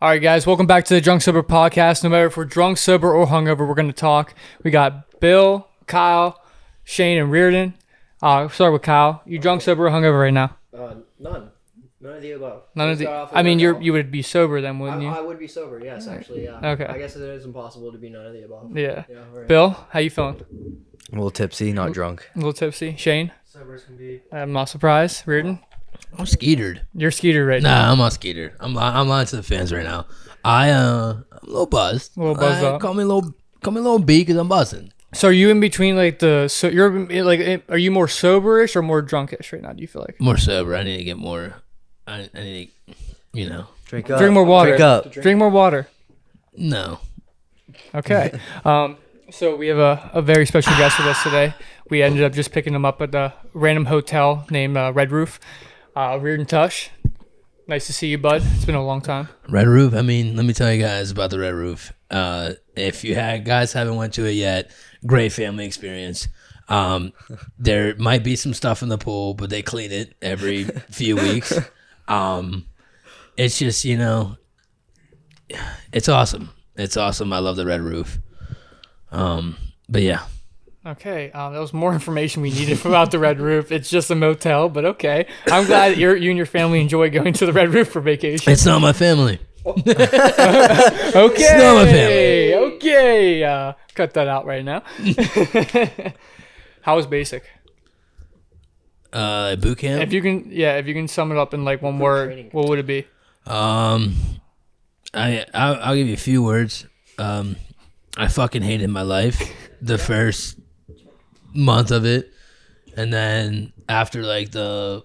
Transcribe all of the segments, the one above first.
All right, guys, welcome back to the Drunk Sober Podcast. No matter if we're drunk, sober, or hungover, we're going to talk. We got Bill, Kyle, Shane, and Reardon. Start with Kyle. You drunk, sober, or hungover right now? None. None of the above. None of the. I mean, you would be sober then, wouldn't you? I would be sober. Yes, actually. Yeah. Okay. I guess it is impossible to be none of the above. Yeah. Right. Bill, how you feeling? A little tipsy, not drunk. A little tipsy. Shane? Sober as can be. I'm not surprised. Reardon? I'm skeetered. You're skeetered right now. Nah, I'm not skeetered. I'm lying to the fans right now. I'm a little buzzed. A little buzzed up. Call me little B because I'm buzzing. So are you in between like are you more soberish or more drunkish right now? Do you feel like More sober. I need to get more. I need to, Drink up. drink more water? Drink up. Drink more water. No. Okay. So we have a very special guest with us today. We ended up just picking him up at a random hotel named Red Roof. Reardon Tush. Nice to see you, bud. It's been a long time. Red Roof. I mean, let me tell you guys about the Red Roof. If you guys haven't went to it yet, great family experience. There might be some stuff in the pool, but they clean it every few weeks. It's just, it's awesome. It's awesome. I love the Red Roof. But yeah. Okay. That was more information we needed about the Red Roof. It's just a motel, but okay. I'm glad that you and your family enjoy going to the Red Roof for vacation. It's not my family. Okay. It's not my family. Okay. Cut that out right now. How was basic? Boot camp? If you can sum it up in like one word, what would it be? I'll give you a few words. I fucking hated my life the first month of it, and then after like the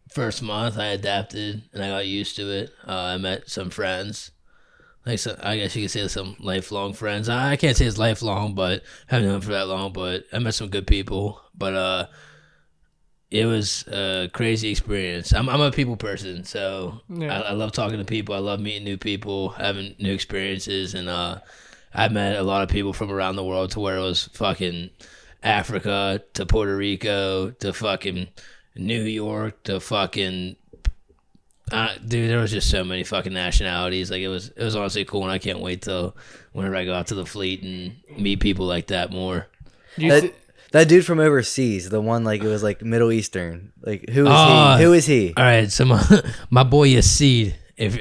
first month, I adapted and I got used to it. I met some friends, I guess you could say some lifelong friends. I can't say it's lifelong, but I haven't known them for that long. But I met some good people. But it was a crazy experience. I'm a people person, so yeah. I love talking to people. I love meeting new people, having new experiences, and I met a lot of people from around the world to where it was fucking Africa to Puerto Rico to fucking New York to fucking dude, there was just so many fucking nationalities. Like it was honestly cool, and I can't wait till whenever I go out to the fleet and meet people like that more. That dude from overseas, the one like it was like Middle Eastern. Like who is he? Who is he? All right, so my boy Yasid. If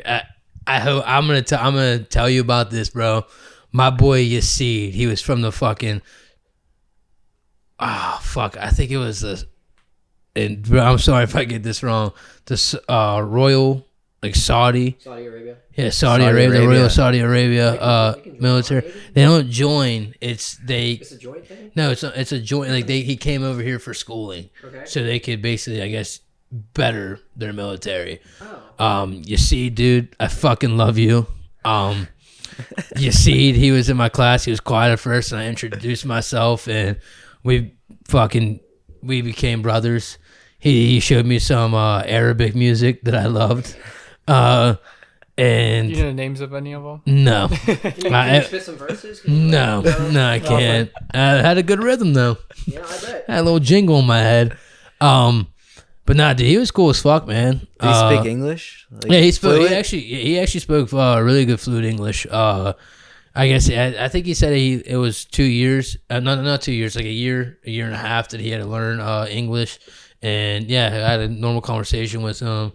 I hope I'm gonna tell you about this, bro. My boy Yasid. He was from the fucking. I think it was the. And bro, I'm sorry if I get this wrong. The royal, like Saudi Arabia. Yeah, Saudi Arabia. The Royal Saudi Arabia military. They don't join. It's a joint thing. No, it's a joint. Like he came over here for schooling, okay. So they could basically, I guess, better their military. Oh. You see, dude, I fucking love you. You see, he was in my class. He was quiet at first, and I introduced myself, and we became brothers. He showed me some Arabic music that I loved. And you know the names of any of them? No. Can you spit some verses? No, I can't. I had a good rhythm though. Yeah, I bet. I had a little jingle in my head. But nah, dude, he was cool as fuck, man. Did he speak English? Like, yeah, he spoke. fluent? He actually spoke really good fluent English. I guess I think he said it was 2 years. Not 2 years, like a year and a half that he had to learn English. And yeah, I had a normal conversation with him.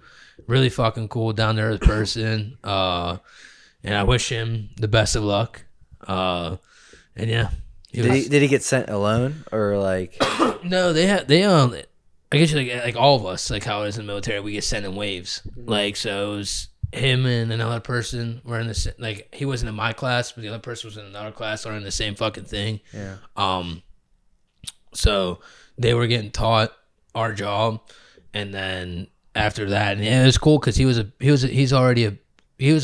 Really fucking cool, down there person. And I wish him the best of luck. And yeah, did he get sent alone or like? No, they I guess like all of us, like how it is in the military, we get sent in waves. Like so, it was him and another person were in the like he wasn't in my class, but the other person was in another class or in the same fucking thing. Yeah. So they were getting taught our job, and then after that, and yeah, it was cool because he was a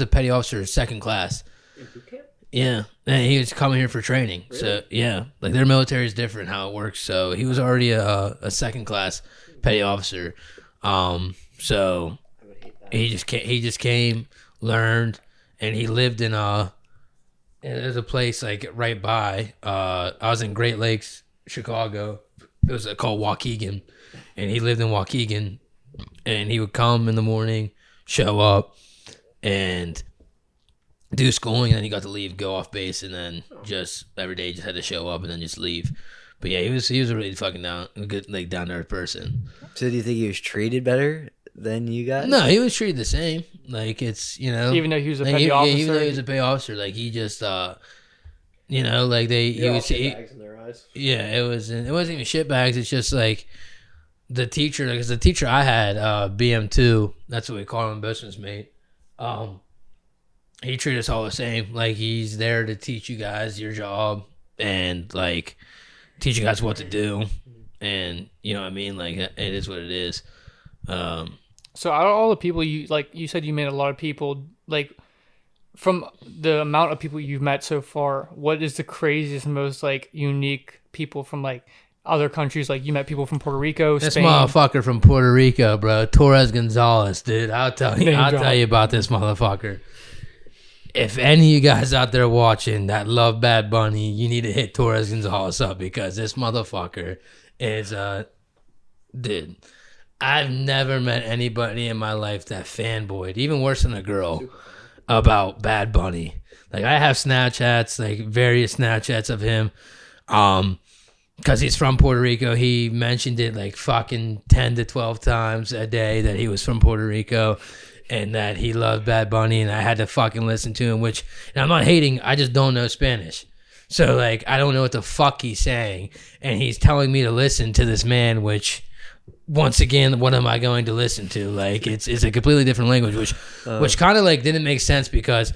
petty officer, second class. In boot camp? Yeah, and he was coming here for training. Really? So yeah, like their military is different how it works. So he was already a second class petty officer. So I would hate that. he just came, learned, and he lived in there's a place like right by. I was in Great Lakes, Chicago. It was called Waukegan, and he lived in Waukegan, and he would come in the morning, show up, and do schooling, and then he got to leave, go off base, and then just every day just had to show up and then just leave. But yeah, he was a really fucking good, like, down to earth person. So do you think he was treated better than you guys? No, he was treated the same. Like, it's, you know, Even though he was a like, petty officer. even though he was a petty officer, like, he just you know, like, he was bags in their eyes. yeah, it wasn't even shitbags. It's just like the teacher, because the teacher I had, BM2, that's what we call him, business mate. He treated us all the same. Like, he's there to teach you guys your job and, like, teach you guys what to do. And, you know what I mean? Like, it is what it is. So out of all the people you said you met a lot of people, like, from the amount of people you've met so far, what is the craziest, most, like, unique people from, like, other countries? Like, you met people from Puerto Rico, This Spain. motherfucker from Puerto Rico, bro, Torres Gonzalez, dude. I'll tell you about this motherfucker. If any of you guys out there watching that love Bad Bunny, you need to hit Torres Gonzalez up, because this motherfucker is dude. I've never met anybody in my life that fanboyed, even worse than a girl, about Bad Bunny. Like, I have Snapchats, like various Snapchats of him, because he's from Puerto Rico. He mentioned it like fucking 10 to 12 times a day that he was from Puerto Rico and that he loved Bad Bunny, and I had to fucking listen to him, which, and I'm not hating, I just don't know Spanish. So, like, I don't know what the fuck he's saying, and he's telling me to listen to this man, which, once again, what am I going to listen to? Like, it's a completely different language, which kind of, like, didn't make sense, because,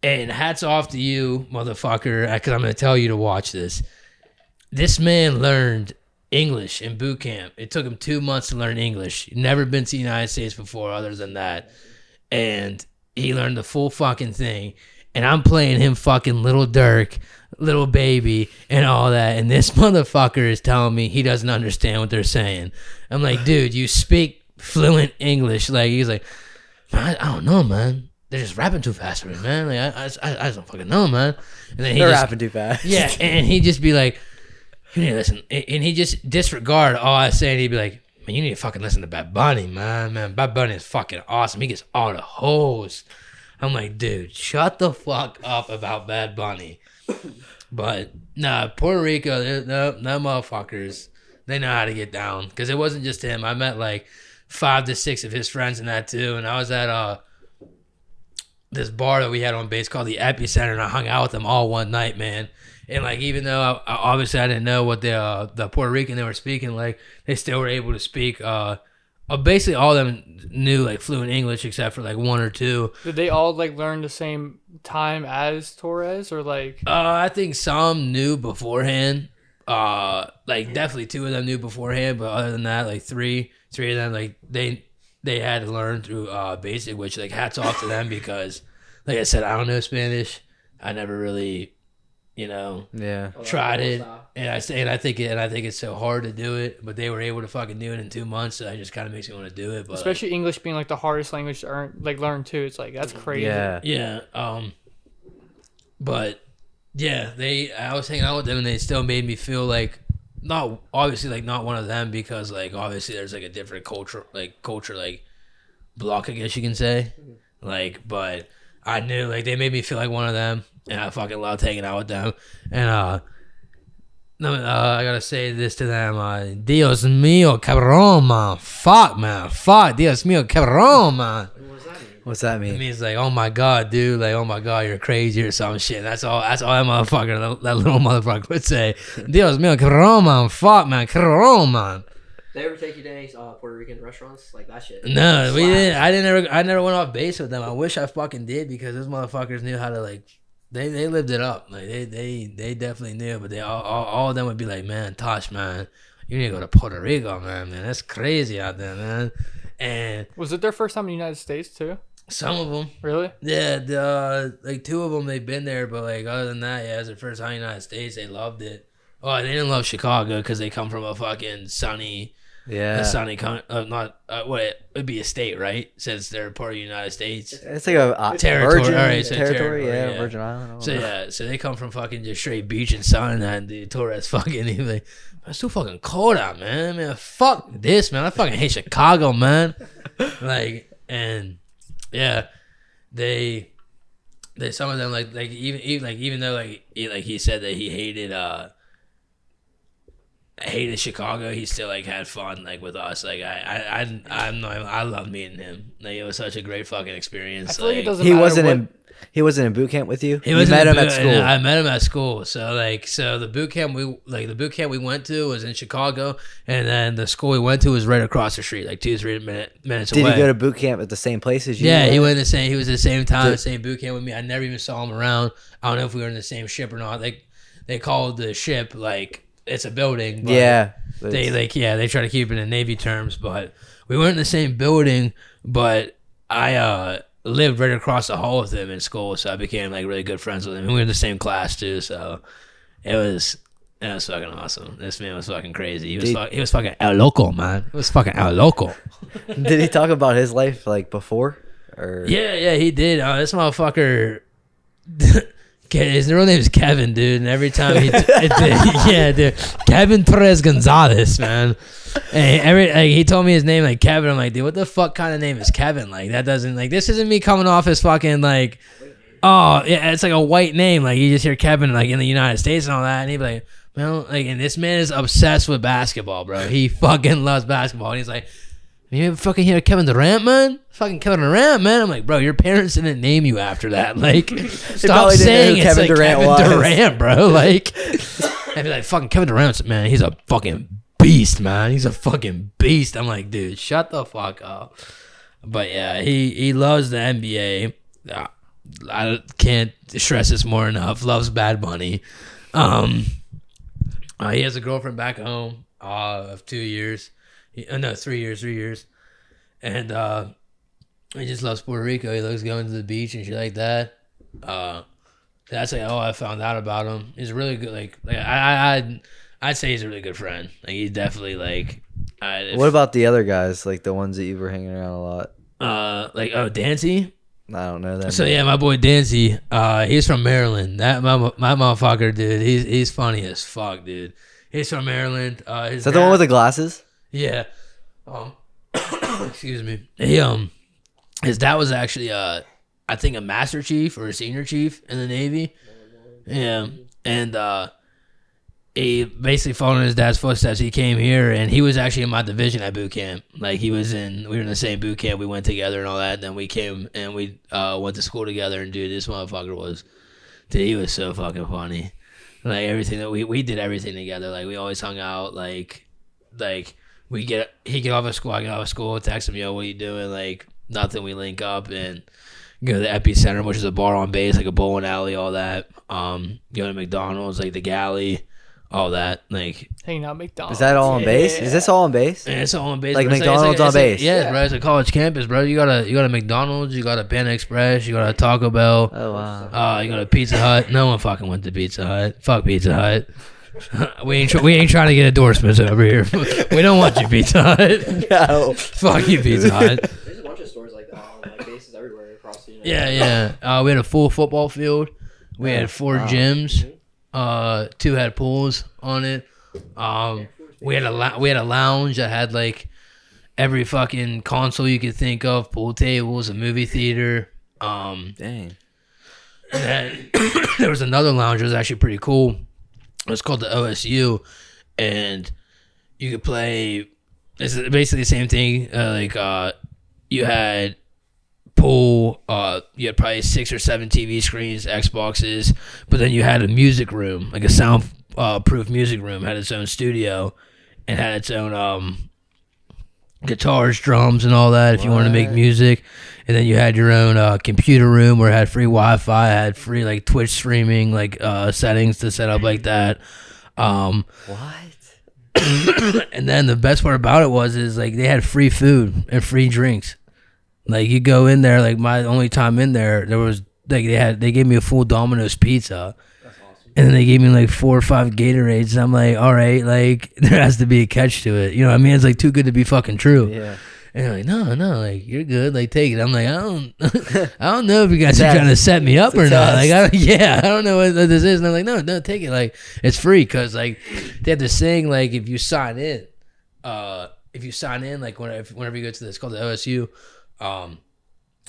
and hats off to you, motherfucker, because I'm going to tell you to watch this. This man learned English in boot camp. It took him 2 months to learn English. Never been to the United States before other than that. And he learned the full fucking thing. And I'm playing him fucking Little Dirk, Little Baby, and all that. And this motherfucker is telling me he doesn't understand what they're saying. I'm like, dude, you speak fluent English. Like, he's like, man, I don't know, man. They're just rapping too fast for me, man. Like, I just don't fucking know, man. And then They're rapping too fast. Yeah, and he'd just be like, you need to listen. And he just disregard all I say, and he'd be like, man, you need to fucking listen to Bad Bunny, man. Man, Bad Bunny is fucking awesome. He gets all the hoes. I'm like, dude, shut the fuck up about Bad Bunny. But, nah, Puerto Rico, no motherfuckers, they know how to get down. Because it wasn't just him. I met like 5 to 6 of his friends in that too. And I was at this bar that we had on base called the Epicenter, and I hung out with them all one night, man. And, like, even though I obviously I didn't know what the Puerto Rican they were speaking, like, they still were able to speak. Basically, all of them knew, like, fluent English except for, like, 1 or 2. Did they all, like, learn the same time as Torres, or, like? I think some knew beforehand. Like, definitely 2 of them knew beforehand, but other than that, like, three of them, like, they had to learn through basic, which, like, hats off to them, because, like I said, I don't know Spanish. I never really, you know, tried it, and I think it's so hard to do it, but they were able to fucking do it in 2 months, so that just kind of makes me want to do it. But especially, like, English being, like, the hardest language to learn too. It's like, that's crazy. Yeah. But yeah, I was hanging out with them, and they still made me feel like not one of them, because, like, obviously there's, like, a different culture block, I guess you can say, like, but I knew, like, they made me feel like one of them. And I fucking loved hanging out with them. And I gotta say this to them. Dios mío, cabrón, man. Fuck, man. Fuck. Dios mío, cabrón, man. What's that mean? It means, like, oh my God, dude. Like, oh my God, you're crazy or some shit. That's all that motherfucker, that little motherfucker would say. Dios mío, cabrón, man. Fuck, man. Cabrón, man. They ever take you to any Puerto Rican restaurants? Like, that shit? No, we didn't. I never went off base with them. I wish I fucking did, because those motherfuckers knew how to, like, They lived it up. Like, they definitely knew, but they all of them would be like, man, Tosh, man, you need to go to Puerto Rico, man. That's crazy out there, man. And was it their first time in the United States too? Some of them, really? Yeah. Like 2 of them, they've been there, but, like, other than that, yeah, it's their first time in the United States. They loved it. Oh, they didn't love Chicago because they come from a fucking sunny. Yeah. It'd be a state, right? Since they're part of the United States. It's like a territory. Virgin All right, so territory, yeah, Virgin Island. So they come from fucking just straight beach and sun, and the Torres fucking, he's like, it's too fucking cold out, man. Man, fuck this, man. I fucking hate Chicago, man. Like, and yeah, they some of them even though he said that he hated Chicago, he still like had fun like with us. Like I love meeting him. Like it was such a great fucking experience. I feel like it doesn't He matter wasn't what- in. He wasn't in boot camp with you. He was met him at school. I met him at school. So the boot camp we went to was in Chicago, and then the school we went to was right across the street, like 2-3 minutes away. Did he go to boot camp at the same place as you? Yeah, he were? went he was at the same time, the same boot camp with me. I never even saw him around. I don't know if we were in the same ship or not. They called the ship like it's a building. But Yeah. they try to keep it in Navy terms, but we weren't in the same building. But I lived right across the hall with him in school, so I became like really good friends with him. And we were in the same class too, so it was fucking awesome. This man was fucking crazy. He was fucking el loco, man. He was fucking el loco. Did he talk about his life like before? Or Yeah, he did. This motherfucker. His real name is Kevin, dude. And every time dude, Kevin Perez Gonzalez, man. And he told me his name like Kevin. I'm like, dude, what the fuck kind of name is Kevin? Like that doesn't like this isn't me coming off as fucking like, oh yeah, it's like a white name. Like you just hear Kevin like in the United States and all that, and he'd be like, well, like, and this man is obsessed with basketball, bro. He fucking loves basketball, and he's like, you ever fucking hear Kevin Durant, man? Fucking Kevin Durant, man. I'm like, bro, your parents didn't name you after that. Like, stop probably didn't know saying who it's Kevin like Durant Kevin was. Durant, bro. Like, I'd be like, fucking Kevin Durant, man. He's a fucking beast, man. He's a fucking beast. I'm like, dude, shut the fuck up. But yeah, he loves the NBA. I can't stress this more enough. Loves Bad Bunny. He has a girlfriend back home of 2 years. 3 years. And he just loves Puerto Rico. He loves going to the beach and shit like that. That's like all I found out about him. He's really good. Like I'd say he's a really good friend. Like he's definitely like. what about the other guys? Like the ones that you were hanging around a lot. Dancy. I don't know them. So yeah, my boy Dancy. He's from Maryland. That my motherfucker, dude. He's funny as fuck, dude. He's from Maryland. Is that the one with the glasses? Yeah. Excuse me. His dad was actually I think a master chief or a senior chief in the Navy. Yeah. And he basically followed in his dad's footsteps. He came here and he was actually in my division at boot camp. Like we were in the same boot camp. We went together and all that. And then we came and we went to school together. And dude, this motherfucker he was so fucking funny. Like everything that we did everything together. Like we always hung out. Like he get off of school, I get off of school, text him, yo, what are you doing? Like nothing. We link up and go to the Epicenter, which is a bar on base, like a bowling alley, all that. Go to McDonald's, like the galley, all that. Like hanging out at McDonald's. Is that all on base? Is this all on base? and it's all on base. Like bro. McDonald's on base? Yeah, bro. It's a college campus, bro. You got a McDonald's, you got a Panda Express, you got a Taco Bell. Oh wow. You got a Pizza Hut. No one fucking went to Pizza Hut. Fuck Pizza Hut. we ain't trying to get endorsements over here. We don't want you, Pizza Hut. No. Fuck you, Pizza Hut. There's a bunch of stores like that on like bases everywhere across the United Yeah. We had a full football field. We had 4 gyms. 2 had pools on it. We had a lounge that had like every fucking console you could think of, pool tables, a movie theater. Dang. And then there was another lounge that was actually pretty cool. It was called the OSU, and you could play. It's basically the same thing. You had pool. You had probably 6 or 7 TV screens, Xboxes, but then you had a music room, like a sound proof music room. Had its own studio, and had its own guitars, drums, and all that. If you wanted to make music, and then you had your own computer room where it had free Wi-Fi, had free like Twitch streaming, like settings to set up like that. What? And then the best part about it is like they had free food and free drinks. Like you go in there, like my only time in there was like they gave me a full Domino's pizza. And then they gave me like 4 or 5 Gatorades. And I'm like, all right, like there has to be a catch to it. You know what I mean? It's like too good to be fucking true. Yeah. And they're like, no, like you're good. Like take it. I'm like, I don't know if you guys are trying to set me up or not. Like, I don't know what this is. And they're like, no, take it. Like it's free because like they have this thing like if you sign in, like whenever you go to this, it's called the OSU.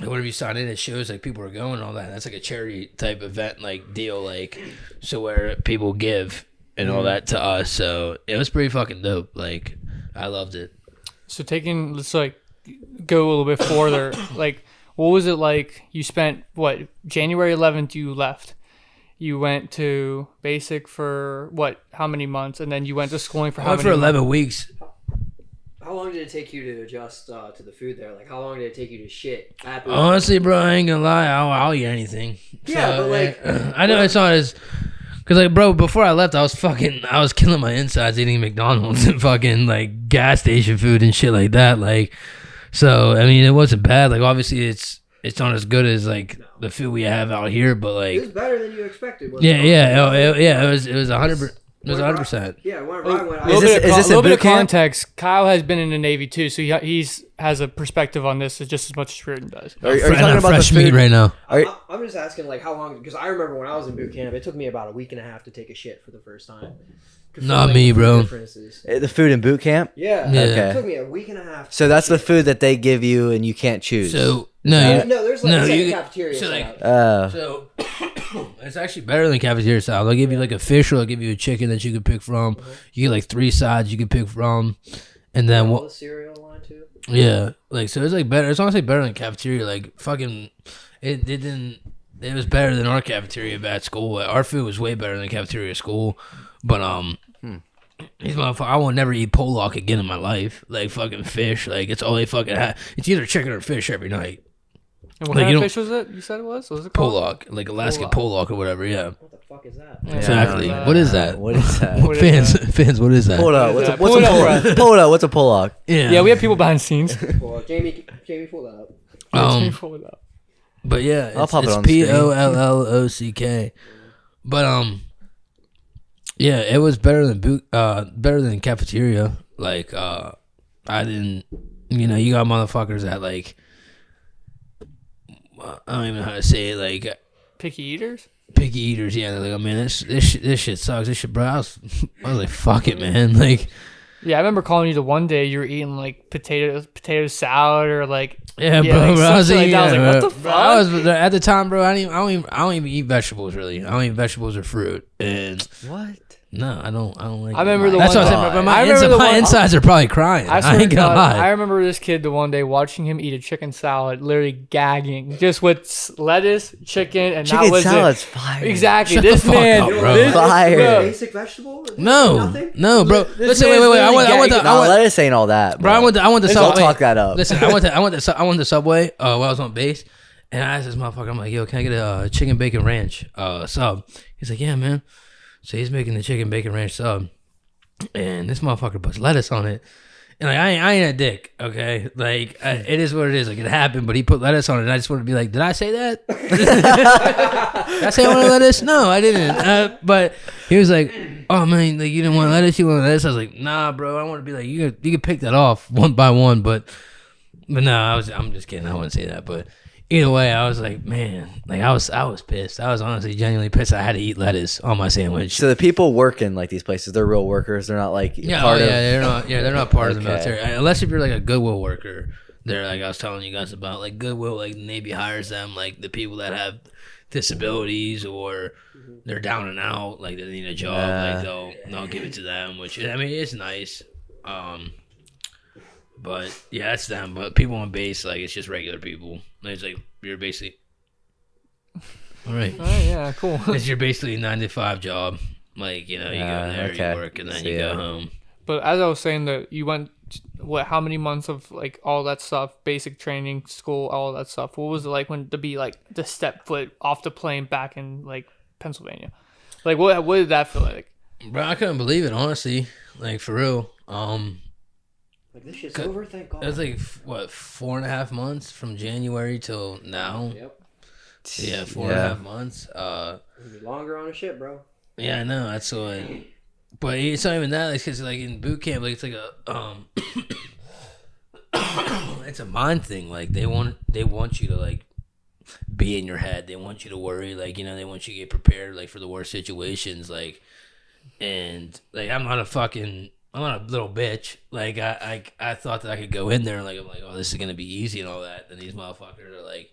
whenever you sign in, it shows like people are going and all that. That's like a charity type event, like deal, like so where people give and all that to us. So it was pretty fucking dope. Like I loved it. So let's like go a little bit further. Like, what was it like? You spent January 11th you left. You went to basic for how many months, and then you went to schooling for I how went many? for 11 weeks. How long did it take you to adjust to the food there? Like, how long did it take you to shit? Honestly, bro, I ain't gonna lie. I'll eat anything. Yeah, but like, I know it's not as. Cause like, bro, before I left, I was killing my insides eating McDonald's and fucking like gas station food and shit like that. Like, so I mean, it wasn't bad. Like, obviously, it's not as good as like the food we have out here, but like, it was better than you expected. Wasn't yeah, it? yeah, it was 100%. It was 100%. Yeah, whenever I went, A little bit this in of boot camp? context. Kyle has been in the Navy too, so he's has a perspective on this just as much as Reardon does. Are you talking about the fresh meat food? right now? I'm just asking, like, how long? Because I remember when I was in boot camp, it took me about a week and a half to take a shit for the first time. Not Like, me, the bro. differences. The food in boot camp? Yeah, Yeah. Okay. it took me a week and a half. So that's the food that they give you and you can't choose. So No, no, there's like no, it's like you- a cafeteria. so, like, setup. So it's actually better than cafeteria style. They'll give you like a fish or they'll give you a chicken that you can pick from. You get like 3 sides you can pick from, and then all what? the cereal line too. Yeah, like so it's like better. It's honestly better than cafeteria. Like fucking, it didn't. It was better than our cafeteria at school. Our food was way better than the cafeteria at school, but these motherfuckers, I will never eat Pollock again in my life. Like fucking fish. Like it's all they fucking have. It's either chicken or fish every night. And what Like, kind you of don't- fish was it? You said it was? What was it called? Pollock, like Alaskan Pollock or whatever. Yeah, What the fuck is that? Yeah. exactly. Yeah. What is that? What is that? What is Fans, what is that? Hold up. What is What's a that? Pull it up, Pollock? Pull it up. What's a Pollock? Yeah, we have people behind the scenes. Well, Jamie, pull that up. Pull it up. But yeah, I'll pop it it's on the screen. Pollock. But yeah, it was better than cafeteria. Like I didn't, you got motherfuckers that like, I don't even know how to say it, like Picky eaters? picky eaters. Yeah, they're like, oh man, this shit sucks. This shit, bro. I was like, fuck it, man. Like, Yeah, I remember calling you the one day you were eating like potato salad or like yeah, bro. like, Bro, I was something eating, like that. I was like, what the bro, I fuck? was at the time, bro. I don't even eat vegetables really. I don't eat vegetables or fruit. And What? no, I don't like. I remember the That's one what I'm time- saying. I My, remember the my one- insides are probably crying. I I swear ain't to gonna God, lie. I remember this kid the one day watching him eat a chicken salad, literally gagging, just with lettuce, chicken, and that Chicken was salad's it. fire. Exactly. Shut this the fuck man, up, You know bro. this, Fire. bro, Basic vegetable? No, Nothing? no, bro. This Listen, man's wait. I literally went gagging. No, lettuce ain't all that. bro. I went to Don't Subway. talk that up. Listen, I went to Subway while I was on base, and I asked this motherfucker, I'm like, yo, can I get a chicken bacon ranch sub? He's like, yeah, man. So he's making the chicken bacon ranch sub, and this motherfucker puts lettuce on it. And like, I ain't a dick, okay? Like, it is what it is. Like, it happened, but he put lettuce on it, and I just want to be like, did I say that? Did I say I wanted lettuce? No, I didn't. But he was like, oh, man, like, you didn't want lettuce? You want lettuce? I was like, nah, bro. I want to be like, you can pick that off one by one, but no, I'm just kidding. I wouldn't say that, but either way, I was like, man, like I was pissed. I was honestly genuinely pissed. I had to eat lettuce on my sandwich. So the people working like these places, they're real workers. They're not like Yeah, part of. they're not part of the Okay. military unless if you're like a Goodwill worker. They're like I was telling you guys about, like Goodwill, like the Navy hires them, like the people that have disabilities or they're down and out, like they need a job, like they'll give it to them, which I mean it's nice. But yeah, that's them. But people on base, like it's just regular people. It's like you're basically all right. Oh, yeah, cool. It's your basically 9 to 5 job. Like you go there, okay. you work, and then See you ya. go home. But as I was saying, that you went, how many months of like all that stuff, basic training, school, all that stuff. What was it like when to be like to step foot off the plane back in like Pennsylvania? Like what did that feel like? Bro, I couldn't believe it, honestly. Like for real. Like, this shit's over, thank God. It was like what 4.5 months from January till now. Yep. Yeah, 4.5 months. It'll be longer on a ship, bro. Yeah, I know. That's what. But it's not even that. Like, cause like in boot camp, like it's like a it's a mind thing. Like they want you to like be in your head. They want you to worry. Like they want you to get prepared like for the worst situations. Like, and like I'm not a fucking I'm not a little bitch. Like I thought that I could go in there and like I'm like, oh, this is gonna be easy and all that. And these motherfuckers are like,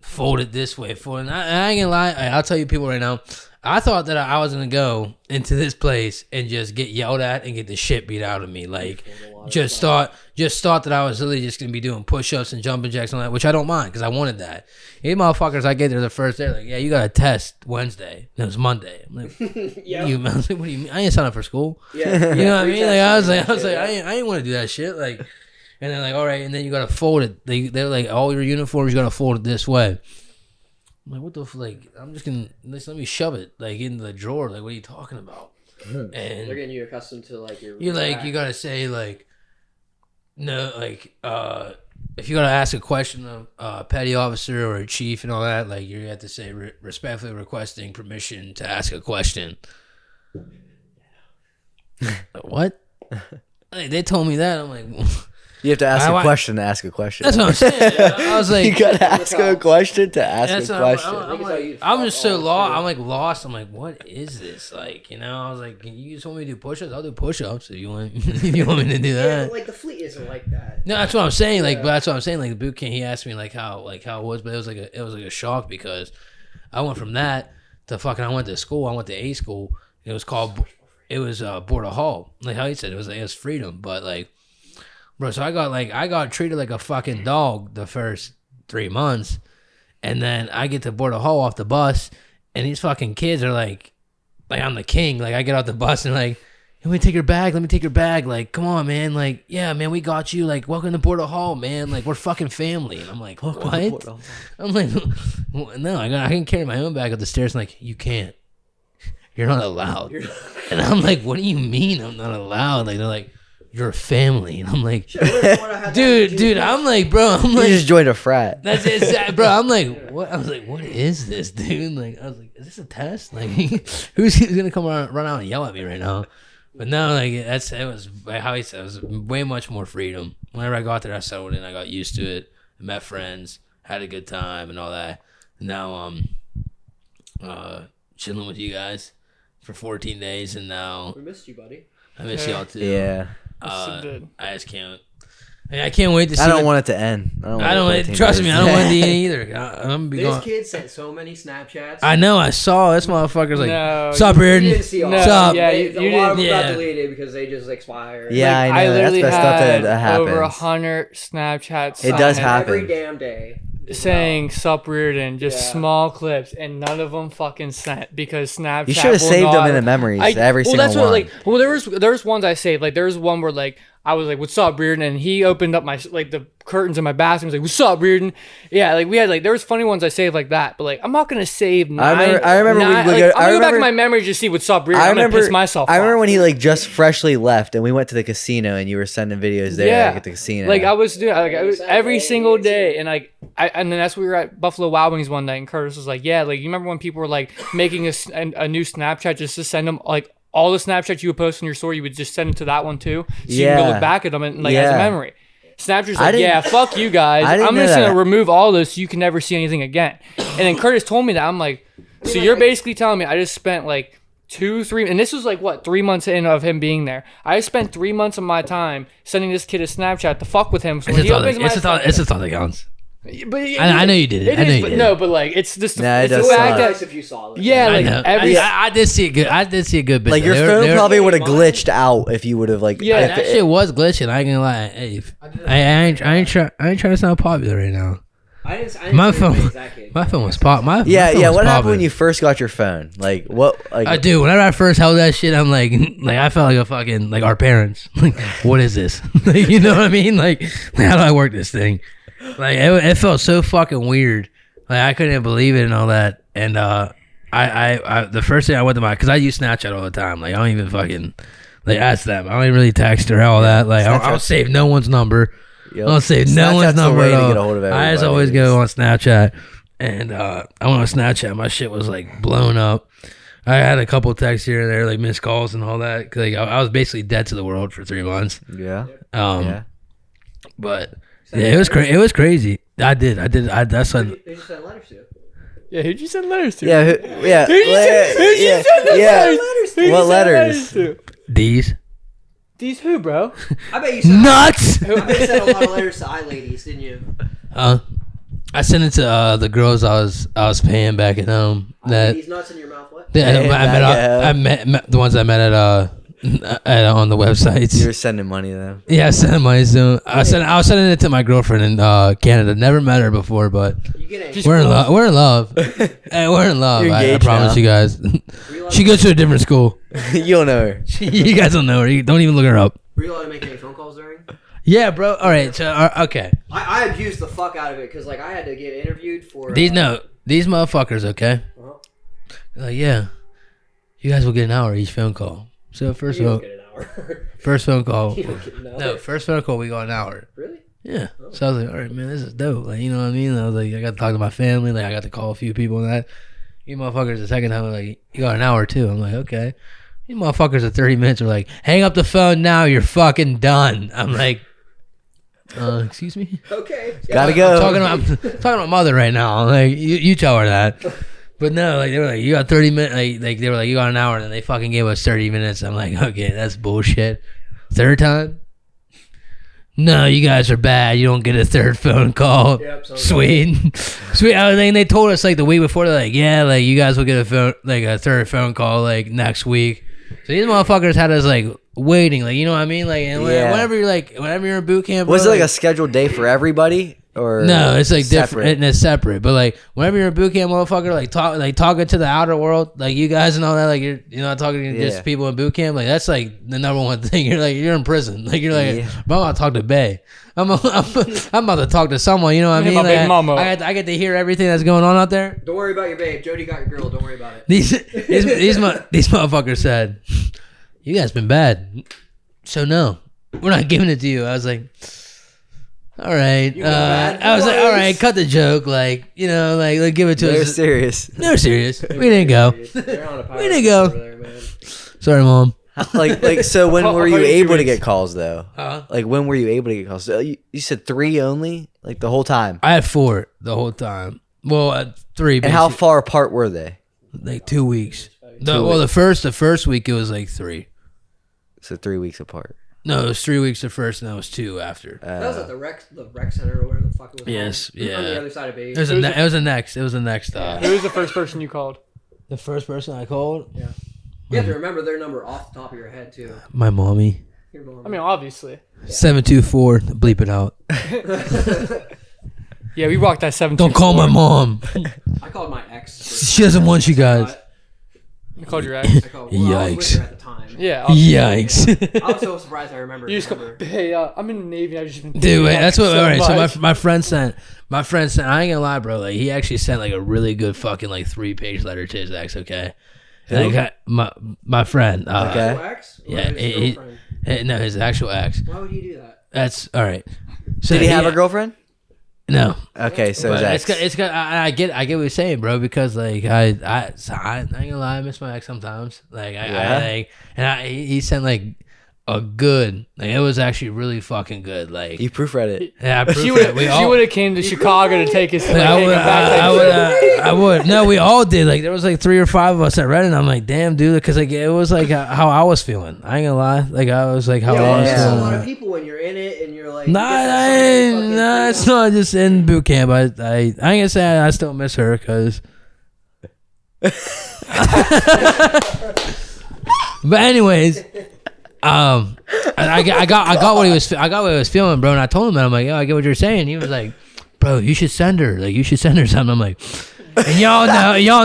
fold it this way, fold it. I ain't gonna lie. I'll tell you people right now. I thought that I was gonna go into this place and just get yelled at and get the shit beat out of me. Like, just thought that I was literally just gonna be doing push-ups and jumping jacks and all that, which I don't mind because I wanted that. These motherfuckers, I get there the first day, like, yeah, you got a test Wednesday. It was Monday. I'm like, Yeah. I was like, what do you mean? I ain't signed up for school. Yeah. You know what I mean? Like, I was like, I ain't want to do that shit. Like, and then like, all right, and then you gotta fold it. They're like, all your uniforms, you gotta fold it this way. I'm like, what the like? I'm just gonna let me shove it like in the drawer. Like, what are you talking about? And They're getting you accustomed to like your. you're like, you gotta say like, no, like, if you gotta ask a question of a petty officer or a chief and all that, like, you have to say respectfully requesting permission to ask a question. What? Like, they told me that. I'm like. You have to ask a question to ask a question. That's what I'm saying. I was like, you gotta ask a question to ask a question. I'm just so lost. I'm like lost. I'm like, what is this? Like, you know, I was like, can you just want me to do push-ups? I'll do push-ups if you want. If you want me to do Yeah, that. but, like the fleet isn't like that. No, that's what I'm saying. Like, but that's what I'm saying. Like the boot camp, he asked me like how it was, but it was like a shock because I went from that to fucking. I went to school. I went to A school. It was Border Hall. Like how he said, it was freedom, but like. Bro, so I got treated like a fucking dog the first 3 months, and then I get to Border Hall off the bus, and these fucking kids are like I'm the king. Like I get off the bus and like, let me take your bag. Like, come on, man. Like, yeah, man, we got you. Like, welcome to Border Hall, man. Like, we're fucking family. And I'm like, what? I'm like, no, I can carry my own bag up the stairs. And like, you can't. You're not allowed. And I'm like, what do you mean I'm not allowed? Like, they're like, you're a family, and I'm like, dude, I'm like, bro, I'm like, you just joined a frat. That's it, bro. I'm like, what? I was like, what is this, dude? Like, I was like, is this a test? Like, who's gonna come run out and yell at me right now? But no, like, it was how he said, it was way much more freedom. Whenever I got there, I settled in, I got used to it, I met friends, had a good time, and all that. And now chilling with you guys for 14 days, and now We missed you, buddy. I miss y'all too. Yeah. I just can't. I can't wait to see. I don't want it to end. I don't. Trust me, I don't want it to end either. I'm gonna be This going. kid sent so many Snapchats. I know. I saw this motherfucker's like, No, "Sup, You Reardon? didn't see all No, that. Sup?" yeah, They- you a lot of them didn't. got Yeah. deleted because they just expired. Yeah, I know. I That's literally messed up had that happens. over 100 Snapchats. It does signed happen. Every damn day. saying "Sup Reardon," just Yeah. small clips, and none of them fucking sent because Snapchat. You should have will saved them not- in the memories. Every well, single that's one. what like. Well, there's ones I saved. Like there's one where like I was like, "What's up, Reardon?" and he opened up my like the curtains in my bathroom. He was like, "What's up, Reardon?" Yeah, like we had like there was funny ones I saved like that, but like I'm not gonna save. I remember nine, we like, go- I'm I gonna go back remember- in my memory to see what's up, Reardon. I'm gonna piss myself. I remember off. when he like just freshly left, and we went to the casino, and you were sending videos there Yeah. like, at the casino. Like I was doing like I was, every single day, and like and then that's when we were at Buffalo Wild Wings one night, and Curtis was like, "Yeah, like you remember when people were like making a new Snapchat just to send them like all the Snapchats you would post in your story, you would just send it to that one too, so you can go Yeah. look back at them and like as Yeah. a memory." Snapchat's I like, didn't- "Yeah, fuck you guys. I didn't I'm know just gonna that. remove all this so you can never see anything again." And then Curtis told me that. I'm like, "So you're basically telling me I just spent like 2-3 and this was like what 3 months in of him being there. I spent 3 months of my time sending this kid a Snapchat to fuck with him. So when he opens my It's a thought that counts. but I know you did it. I know is, you but did. no, but like it's just Nah, it it's the does It would fact be suck. that nice if you saw it. yeah, I like know. every I did see a good. I did see a good bit. Like your They phone were- probably would have glitched out if you would have like. Yeah, if That it- shit was glitching. I ain't gonna lie. Hey, I ain't trying to sound popular right now. I didn't My say phone, anything exactly. my phone was pop. My yeah, phone yeah. was What happened popping. when you first got your phone? Like what? Like I do. Whenever I first held that shit, I'm like I felt like a fucking like our parents. Like, what is this? Like, you know what I mean? Like how do I work this thing? Like it felt so fucking weird. Like I couldn't believe it and all that. And I the first thing I went to because I use Snapchat all the time. Like I don't even fucking like ask them. I don't even really text or all that. Like I don't save no one's number. Yep. I don't save no Snapchat's one's the number way at to all. get a hold of I just everybody. always go on Snapchat. And I went on Snapchat. My shit was like blown up. I had a couple texts here and there, like missed calls and all that. 'Cause, like I was basically dead to the world for 3 months. yeah. But yeah, it was crazy. It was crazy. I did. That's what. They just sent letters to. yeah, who'd you send letters to? Yeah. Yeah. Who'd you send yeah. letters? Who'd you What send letters? to? These. These who, bro? I bet you sent Nuts. I bet you sent a lot of letters to ladies, didn't you? I sent it to the girls I was paying back at home. Ladies nuts in your mouth. What? Yeah, Hey, I met the ones I met at on the websites. You're sending money though. Yeah, I sent money to. I was sending it to my girlfriend in Canada. Never met her before, but You get Just- we're in love. We're in love. Hey, we're in love. You're I engaged promise now. you guys. Were She goes to a different school. You don't know her. You guys don't know her. You don't even look her up. you allowed to make any phone calls during? Yeah, bro. All right. So okay. I abused the fuck out of it because like I had to get interviewed for These motherfuckers. Okay. Uh-huh. Yeah. You guys will get an hour each phone call. So first You of all, don't get an hour. first phone call. You don't get an hour. No, first phone call we got an hour. Really? Yeah. So I was like, all right, man, this is dope. Like, you know what I mean? I was like, I got to talk to my family. Like, I got to call a few people and that. You motherfuckers, the second time, like, you got an hour too. I'm like, okay. You motherfuckers at 30 minutes are like, hang up the phone now. You're fucking done. I'm like, excuse me? Okay. Gotta Yeah. go. I'm talking to my mother right now. I'm like, you tell her that. But no, like, they were like, you got 30 minutes. Like, they were like, you got an hour. And then they fucking gave us 30 minutes. I'm like, okay, that's bullshit. Third time? No, you guys are bad. You don't get a third phone call. Yep, sounds Sweet. Sweet. I mean, they told us like the week before, they're like, yeah, like you guys will get a phone, like a third phone call like next week. So these motherfuckers had us like waiting, like, you know what I mean? Like, and Yeah. whenever you're in boot camp, Was it bro, like a scheduled day for everybody, or no, it's like different separate? and it's separate. But like whenever you're in boot camp, motherfucker, like talking to the outer world, like you guys and all that, like you're not talking to Yeah. just people in boot camp. Like that's like the number one thing. You're in prison. Like you're like, Yeah. bro, I'm about to talk to Bay. I'm about to talk to someone. You know what I Me mean? and my Like, big mama. I get to hear everything that's going on out there. Don't worry about your babe. Jody got your girl. Don't worry about it. These motherfuckers said, you guys been bad. So no, we're not giving it to you. I was like, all right. You bad I was like, all right, boys. cut the joke. Like, you know, like give it to They're us. serious. They're serious. We didn't go. They're on a pirate We didn't go. over there, man. Sorry, mom. like so when I'll were call you you in 2 able to weeks. get calls though? Huh? Like when were you able to get calls? So you said 3 only, like the whole time. I had 4 the whole time. Well, 3. And how basically. far apart were they? Like 2 weeks. Two The first week it was like 3. So 3 weeks apart. No, it was 3 weeks at first, and that was 2 after. That was at the rec center or whatever the fuck it was. Yes, called. yeah. On the other side of Bay. It was a next. It was a next. Who was the first person you called? The first person I called, Yeah. You have to remember their number off the top of your head too. my mommy. Your mom. I mean, obviously. 724. Bleep it out. Yeah, we walked that 7. Don't call my mom. I called my ex. She doesn't want you guys. You called your ex. I called, well, I was with Yikes. her at the time. Yeah. Yikes. I was so surprised I remembered. You just her go, number. hey, I'm in the Navy. I've just been Dude, thinking wait, about that's you what. so All right, much. so my friend sent. I ain't gonna lie, bro. Like he actually sent like a really good fucking like 3-page letter to his ex. Okay. Like my friend. Okay. Your ex? Or Yeah, his girlfriend? No, his actual ex. Why would he do that? That's all right. So Did he have a girlfriend? No. Okay, so his But ex. it's got. I get what you're saying, bro. Because like I ain't gonna lie, I miss my ex sometimes. Like he sent like a good. Like it was actually really fucking good. Like You proofread it. yeah, I She proofread. would have came to Chicago to take us. Like, I take would, him back to I would. No, we all did. Like there was like 3 or 5 of us that read it. And I'm like, damn, dude, because like it was like how I was feeling. I ain't gonna lie. Like I was like how I was There's a feeling. lot of people when you're in it and you're like. Nah, you get that fucking nah, it's freedom. not just in boot camp. I ain't gonna say I still miss her because. But anyways, I got what he was feeling, bro. And I told him that I'm like, yo, I get what you're saying. He was like, bro, you should send her. Like, you should send her something. I'm like, and y'all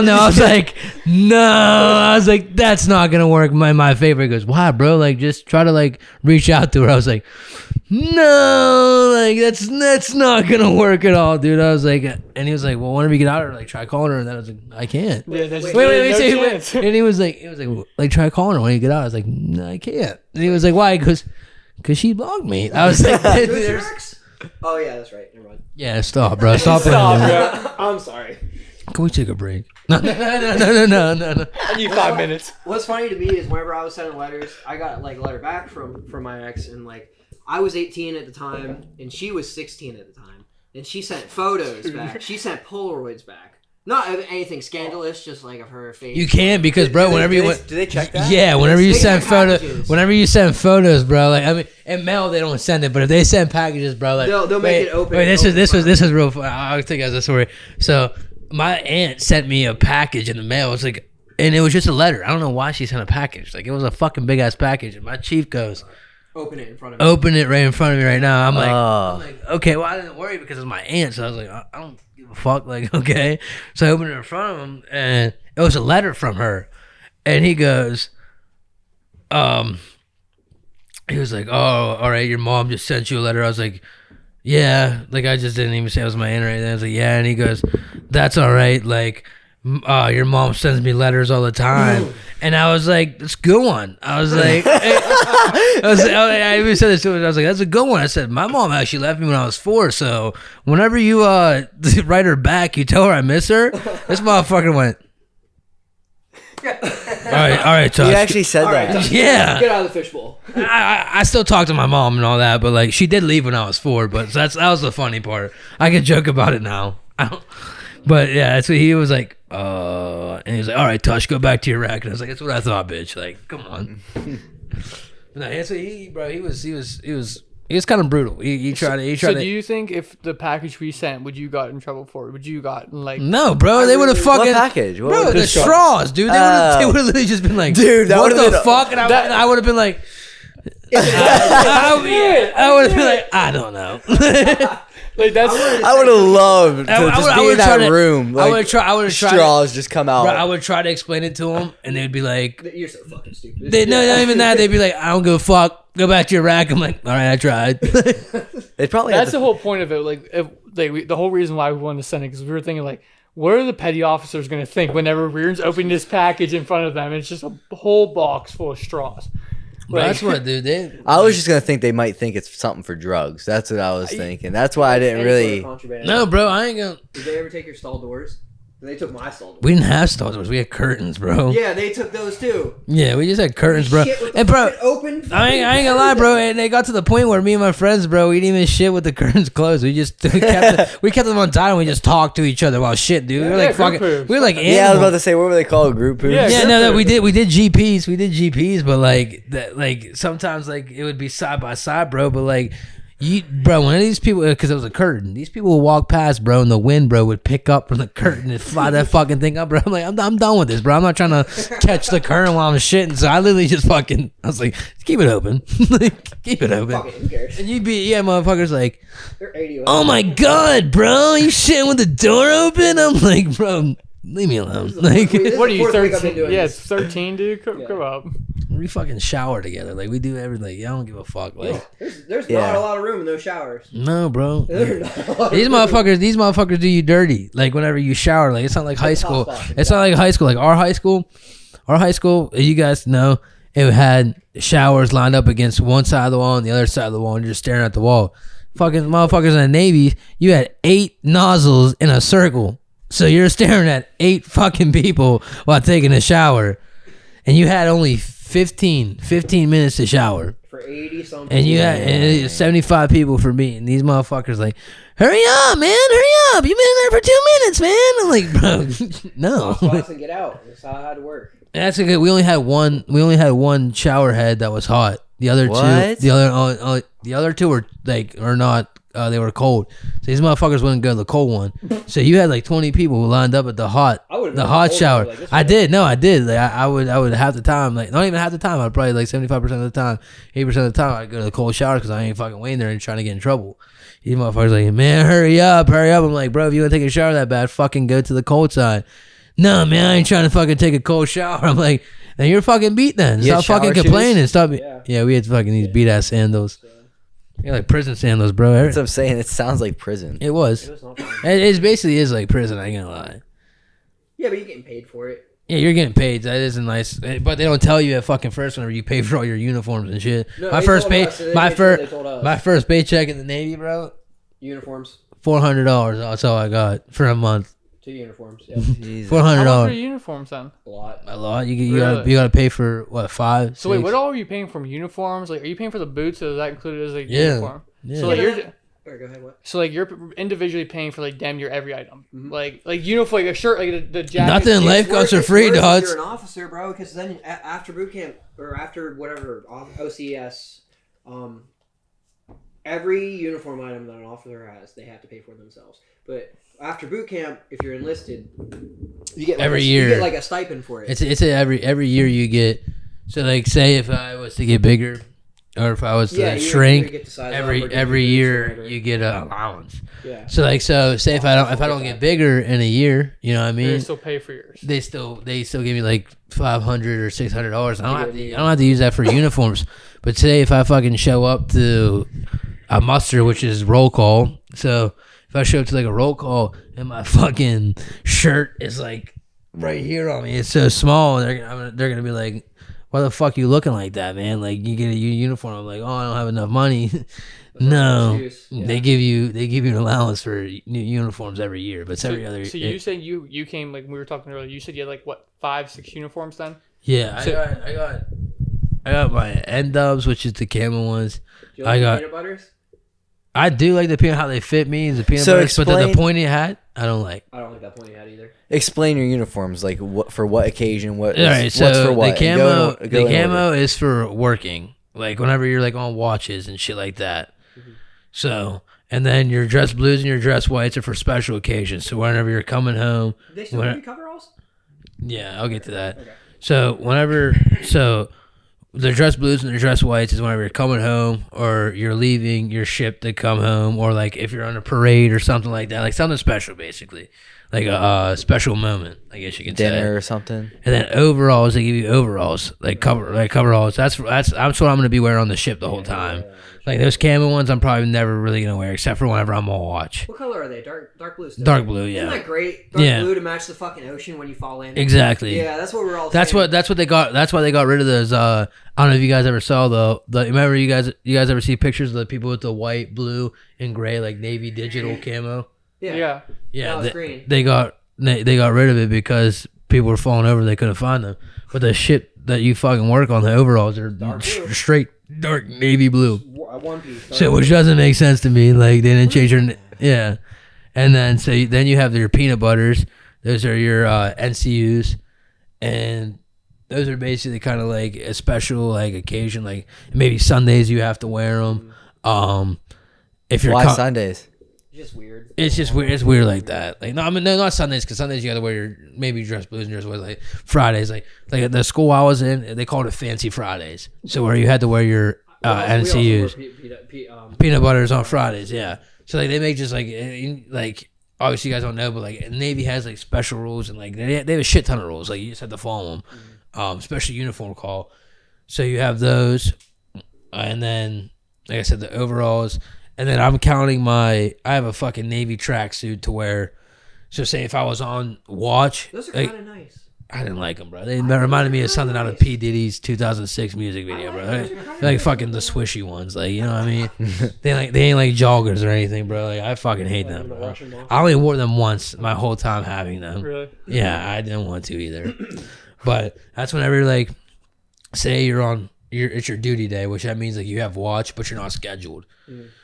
know. I was like, no. I was like, that's not gonna work. My favorite. He goes, why, bro? Like, just try to like reach out to her. I was like, no, like that's not gonna work at all, dude. I was like, and he was like, well, whenever you get out of her, like try calling her. And then I was like, I can't. Yeah, there's Wait, no chance. And he was like, try calling her when you get out. I was like, no, I can't. And he was like, why? Because she blocked me. I was like, Who's your there's- ex? Oh yeah, that's right. Never mind. yeah, stop, bro. Stop. Stop, it. bro. I'm sorry. Can we take a break? No. I need 5 minutes. What's funny to me is whenever I was sending letters, I got like a letter back from my ex, and like I was 18 at the time, and she was 16 at the time, and she sent photos back. She sent Polaroids back. Not anything scandalous, just like of her face. You can because, bro, whenever you do they check that? yeah, whenever you They send check photos, packages. whenever you send photos, bro, like I mean, in mail they don't send it, but if they send packages, bro, like They'll make it open. Wait, this open is real fun. I'll tell you guys a story. So my aunt sent me a package in the mail. It's like, and it was just a letter. I don't know why she sent a package. Like it was a fucking big ass package. And my chief goes, Open it in front of me. open it right in front of me right now. I'm Oh. like, okay, well I didn't worry because it's my aunt, so I was like, I don't give a fuck. Like, okay, so I opened it in front of him, and it was a letter from her, and he goes, he was like, oh, all right, your mom just sent you a letter. I was like, yeah, like I just didn't even say it was my aunt or anything. I was like, yeah, and he goes, that's all right, like. Your mom sends me letters all the time, and I was like, "That's a good one." I was like, I even said this to him. I was like, "That's a good one." I said, "My mom actually left me when I was 4, so whenever you write her back, you tell her I miss her." This motherfucker went. All right, Tush. You actually said All right, that. Tush, Yeah. Get out of the fishbowl. I still talk to my mom and all that, but like she did leave when I was 4, but that was the funny part. I can joke about it now. But yeah, that's what he was like. And he was like, "All right, Tush, go back to your rack." And I was like, "That's what I thought, bitch. Like, come on." No, that's what he was kind of brutal. He tried So to. do you think if the package we sent, would you got in trouble for it? Would you got like? No, bro, they would have What fucking package? What bro, was the this? straws, dude. They would have literally just been like, Dude, that what would've the been- fuck? And I would have been like, I would have been like, I don't know. Like that's I would have loved to I just would- I be in would've tried that to- room. I Like, would've tried to- straws just come out. Bro, I would try to explain it to them, and they'd be like, You're so fucking stupid. no, not even that. They'd be like, I don't give a fuck. Go back to your rack. I'm like, all right, I tried. They probably that's had the whole point of it. Like, the whole reason why we wanted to send it because we were thinking like, what are the petty officers gonna think whenever Reardon's opening this package in front of them? And it's just a whole box full of straws. Bro, that's what, dude. I was just gonna think they might think it's something for drugs. That's what I was thinking. That's why I didn't Any sort of really. contraband. No, bro, I ain't gonna. Did they ever take your stall doors? They took my stall doors. We didn't have stall doors. We had curtains, bro. Yeah, they took those too. Yeah, we just had curtains, bro. Shit with the And bro, fucking open. I ain't gonna lie, bro. And they got to the point where me and my friends, bro, we didn't even shit with the curtains closed. We just we kept them untied and we just talked to each other while shit, dude. We were Yeah, like fucking. group We were like animals. Yeah, I was about to say, what were they called? Group poops? Yeah, Yeah, group no, poops. we did GPs. We did GPs, but like sometimes like it would be side by side, bro. But like bro, one of these people, because it was a curtain, these people would walk past, bro, and the wind, bro, would pick up from the curtain and fly that fucking thing up, bro. I'm like, I'm done with this, bro. I'm not trying to catch the current while I'm shitting. So I literally just fucking, I was like, keep it open, like keep it open. Fucking who cares? And motherfuckers like, They're 80. oh my god, bro, you shitting with the door open? I'm like, bro, leave me alone. Like, This is What are the you, fourth week I've 13? been doing Yeah, this. it's 13, dude. Come up. we fucking shower together. Like, we do everything. I don't give a fuck. Like, There's Yeah. not a lot of room in those showers. no, bro. There's not a lot of These room. motherfuckers do you dirty. Like whenever you shower, like it's not like high school. spots. It's not like high school. Like our high school, you guys know, it had showers lined up against one side of the wall and the other side of the wall, and you're just staring at the wall. Fucking motherfuckers in the Navy, you had 8 nozzles in a circle, so you're staring at 8 fucking people while taking a shower, and you had only 15 minutes to shower. For 80 something. And you had and it was 75 people for me, and these motherfuckers like, hurry up, man, hurry up! You've been there for 2 minutes, man. I'm like, bro, no. spots and get out. That's how I had to work. That's okay. We only had one shower head that was hot. The other What? two, the other two were like, are not. They were cold. So these motherfuckers wouldn't go to the cold one. So you had like 20 people who lined up at the hot I would've the been hot cold shower. one, like, this I way. did. No, I did. Like I would half the time, like not even half the time. I'd probably like 75% of the time, 80% of the time I'd go to the cold shower because I ain't fucking waiting there and trying to get in trouble. These motherfuckers like, man, hurry up. I'm like, bro, if you want to take a shower that bad, fucking go to the cold side. No, man, I ain't trying to fucking take a cold shower. I'm like, then you're fucking beat then. You had Stop fucking shower complaining. shoes? Stop. Yeah. Yeah, we had fucking these beat ass sandals. Yeah, like prison sandals, bro. That's what I'm saying. It sounds like prison. It was. It was not fun. It basically is like prison. I ain't gonna lie. Yeah, but you're getting paid for it. Yeah, you're getting paid. That isn't nice, but they don't tell you at fucking first whenever you pay for all your uniforms and shit. No, my they first told pay, us. They my told- first, they told us. my first paycheck in the Navy, bro. Uniforms. $400. That's all I got for a month. 2 uniforms. Yeah. Jesus. $400. How much are uniforms then? A lot. A lot. You Really? gotta pay for what 5. So wait, 6? what all are you paying from uniforms? Like, are you paying for the boots? Or is that included as a Yeah. uniform? Yeah. So like, Or go ahead. What? So like you're individually paying for like damn near every item, like uniform, like a shirt, like the jacket. Nothing. Life costs are free, If dogs. you're an officer, bro, because then after boot camp or after whatever OCS, every uniform item that an officer has, they have to pay for themselves. But after boot camp, if you're enlisted, you get like Every year. you get like a stipend for it. It's every year you get. So like, say if I was to get bigger, or if I was to shrink, get to size up or every get every boots or year whatever. you get an allowance. Yeah. So like, say if I don't get bigger in a year, you know what I They mean? still pay for yours. They still give me like $500 or $600. I don't have to use that for uniforms. But today, if I fucking show up to a muster, which is roll call, so if I show up to like a roll call and my fucking shirt is like right here on me, it's so small, they're gonna be like, "Why the fuck you looking like that, man? Like you get a uniform." I'm like, "Oh, I don't have enough money." No, Yeah. they give you an allowance for new uniforms every year, but it's every other. So you said you came, like we were talking earlier. You said you had like what 5-6 uniforms then? Yeah, I got my end dubs, which is the camo ones. Do you like I the got- peanut butters? I do like the peanut, how they fit me, the peanut So butters, but the explain- pointy hat, I don't like. I don't like that pointy hat either. Explain your uniforms, like what for what occasion, All right, so what's for what. the and camo, go in the order. camo is for working, like whenever you're like on watches and shit like that. So, and then your dress blues and your dress whites are for special occasions. So whenever you're coming home, They still give you coveralls? yeah, I'll get to that. Okay. So the dress blues and the dress whites is whenever you're coming home or you're leaving your ship to come home, or like if you're on a parade or something like that, like something special, basically, like a special moment, I guess you can say. Dinner or something. And then overalls, they give you overalls, like coveralls. That's what I'm gonna be wearing on the ship the whole time. Like those camo ones, I'm probably never really gonna wear, except for whenever I'm on watch. What color are they? Dark blue still? Dark blue, Isn't yeah, that great? Dark Yeah. blue to match the fucking ocean when you fall in. exactly. Yeah, that's what we're all That's saying. what they got. That's why they got rid of those. I don't know if you guys ever saw the. Remember you guys ever see pictures of the people with the white, blue, and gray like navy digital camo? Yeah. Yeah, Now it's green. they got rid of it because people were falling over. They couldn't find them. But the shit that you fucking work on, the overalls are Dark blue. straight dark navy blue. One piece. So which doesn't make sense to me. Like they didn't change your yeah. And then then you have your peanut butters. Those are your NCUs, and those are basically kind of like a special like occasion. Like maybe Sundays you have to wear them. If you're Why Sundays? Just weird. it's just weird. It's weird like that. Like no, I mean no, not Sundays, because Sundays you got to wear your maybe dress blues and dress white. Like Fridays, like the school I was in, they called it Fancy Fridays. So where you had to wear your NCUs, peanut butters on Fridays. Yeah. So like they make just like obviously you guys don't know, but like Navy has like special rules, and like they have a shit ton of rules. Like you just have to follow them. Special uniform call. So you have those, and then like I said, the overalls. And then I'm counting I have a fucking Navy tracksuit to wear. So say if I was on watch, Those are like, kind of nice. I didn't like them, bro. They reminded me of something out of P. Diddy's 2006 music video, bro. They're like fucking the swishy ones, like, you know what I mean? they ain't like joggers or anything, bro. Like I fucking hate them, bro. I only wore them once my whole time having them. Really? Yeah, I didn't want to either. But that's whenever like, say it's your duty day, which that means like you have watch, but you're not scheduled.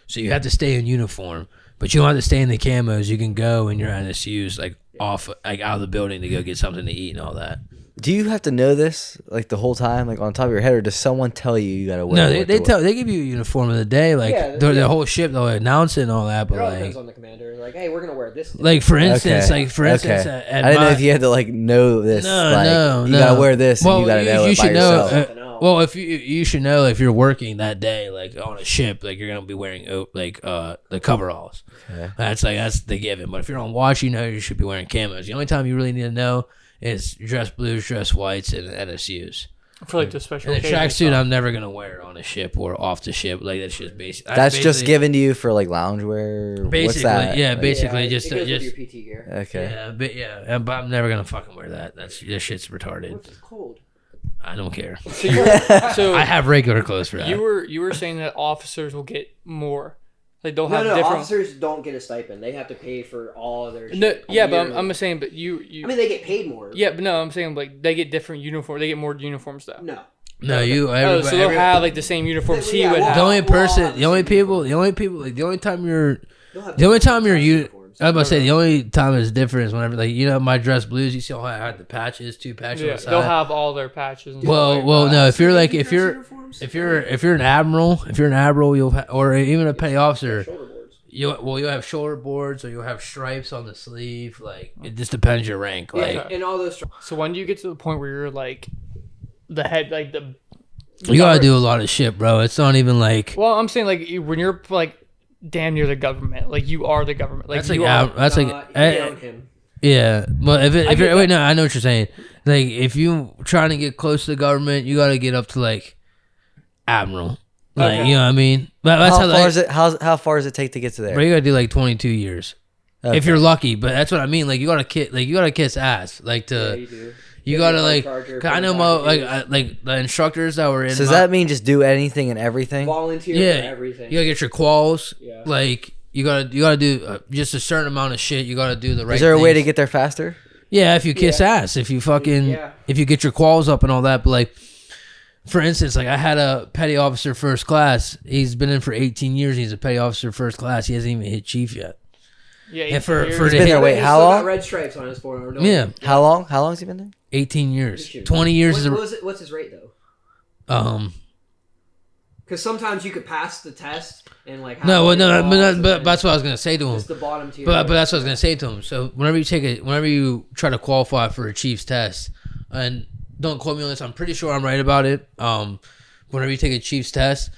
So you have to stay in uniform, but you don't have to stay in the camos. You can go in your NSUs like off, like out of the building to go get something to eat and all that. Do you have to know this like the whole time, like on top of your head, or does someone tell you gotta wear? No, what to wear? they give you a uniform of the day, like Yeah, the whole ship. They'll announce it and all that, It but all like, depends on the commander. Like, hey, we're gonna wear this. like for instance, Okay. Okay. at I didn't know my- if you had to like know this. No, like, no, you no. gotta wear this, Well, and you gotta know you it by should know, yourself. Something else. well, if you should know if you're working that day, like on a ship, like you're gonna be wearing the coveralls. Okay. That's the given. But if you're on watch, you know you should be wearing camos. The only time you really need to know is dress blues, dress whites, and NSUs. For like the special And the occasion tracksuit, stuff. I'm never gonna wear on a ship or off the ship. Like that's just basic. That's just basically- given to you for like loungewear. What's Basically, that? yeah, Like, basically Yeah, just it goes with just your PT gear. Okay. but I'm never gonna fucking wear that. This shit's retarded. It's cold. I don't care. So, so I have regular clothes for that. you were saying that officers will get more, like they'll No, have no, different. officers don't get a stipend. They have to pay for all of their. No, shit yeah, but yearly. I'm saying, but you. I mean, they get paid more. Yeah, but no, I'm saying like they get different uniform. They get more uniform stuff. No. No, you. Oh, Everybody, so they'll have like the same uniforms he would well, have. the only person, have the only the same people, the only people, like the only time you're, They'll have the only time you're uniforms. I was about to say the only time it's different is whenever like my dress blues. You see how I had the patches, 2 patches on Yeah, the side. they'll have all their patches. And Well, stuff like well, that. no. If you're like, Dress if you're an admiral, you'll or even a petty officer, Shoulder boards. you'll have shoulder boards or you'll have stripes on the sleeve. Like it just depends your rank. Like Yeah, and all those. So when do you get to the point where you're like the head, like the? you gotta do a lot of shit, bro. It's not even like Well, I'm saying like when you're like damn near the government, like you are the government. Like that's like you are. that's like you own him. yeah. But if get you're, wait, that. no, I know what you're saying. Like if you trying to get close to the government, you gotta get up to like admiral. Like Okay. you know what I mean. But that's How how, far like, is it? How far does it take to get to there? bro, you gotta do like 22 years. Okay. If you're lucky, but that's what I mean. Like you gotta kiss ass. Like Yeah, to you do. you Get gotta your like. charger, 'Cause I put know it mo back like in yours. like the instructors that were in. So does my- that mean just do anything and everything? Volunteer Yeah, for everything. you gotta get your quals. Yeah. Like you gotta do just a certain amount of shit. You gotta do the right. Is there a way to things. get there faster? Yeah, if you kiss Yeah. ass, if you fucking, Yeah. if you get your quals up and all that. But like, for instance, like I had a petty officer first class. He's been in for 18 years. He's a petty officer first class. He hasn't even hit chief yet. Yeah, And for years. the been there, hit, wait, He's how still long? Got red stripes on his forearm. don't Yeah. he? How long? How long has he been there? 18 years, 20 years is What's his rate though? a Because sometimes you could pass the test and like. have no, all well, your no, quals but, and but then that's what I was gonna say to him. just the bottom tier. But that's what I was gonna say to him. So whenever you try to qualify for a chief's test, and don't quote me on this, I'm pretty sure I'm right about it. Whenever you take a chief's test,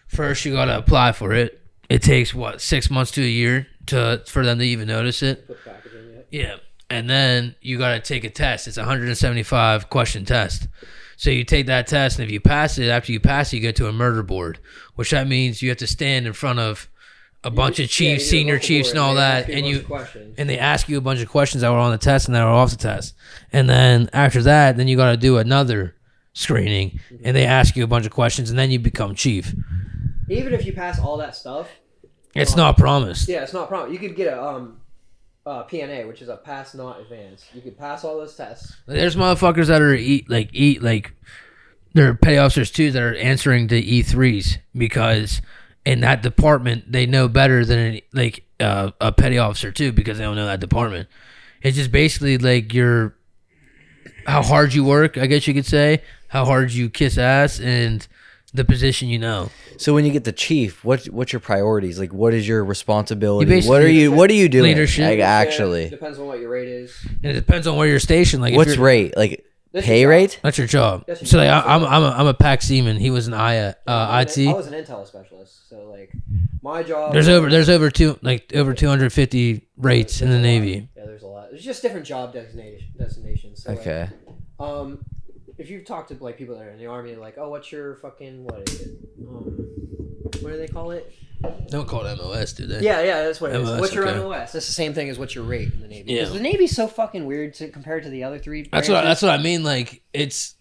first you gotta apply for it. It takes 6 months to a year for them to even notice it. Put packaging, yeah. Yeah, and then you gotta take a test. It's a 175 question test. So you take that test, and if you pass it, after you pass it, you get to a murder board, which that means you have to stand in front of a bunch of chiefs, senior chiefs, and all that, and they ask you a bunch of questions that were on the test and that were off the test. And then after that, then you got to do another screening, and they ask you a bunch of questions, and then you become chief. Even if you pass all that stuff, It's not promised. yeah, it's not a problem. You could get a PNA, which is a pass not advance. You could pass all those tests. There's motherfuckers that are they're petty officers too that are answering to E3s because in that department they know better than a petty officer too because they don't know that department. It's just basically like how hard you work, I guess you could say, how hard you kiss ass, and the position you know. So when you get the chief, what's your priorities? Like, what is your responsibility? You What are you doing? Leadership. Like, Yeah, actually, depends on what your rate is. And it depends on where you're stationed. Like if what's you're- rate? Like That's pay your job. rate? That's your job. That's your So like job. I'm a PAC seaman. He was an I IT. was an intel specialist, so like my job. There's over 250 rates in the Navy. Yeah, there's a lot. There's just different job designations. So Okay. Like, if you talk to like people that are in the army, they're like, oh, what's your fucking what is it? What do they call it? Don't call it MOS, do they? Yeah, that's what it is. MOS, What's your okay. MOS? That's the same thing as what's your rate in the Navy. Yeah. Because the Navy's so fucking weird compared to the other three. That's branches. what I mean. Like it's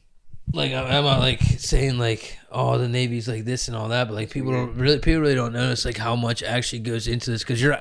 like I'm not like saying like oh the Navy's like this and all that, but like people really don't notice like how much actually goes into this because you're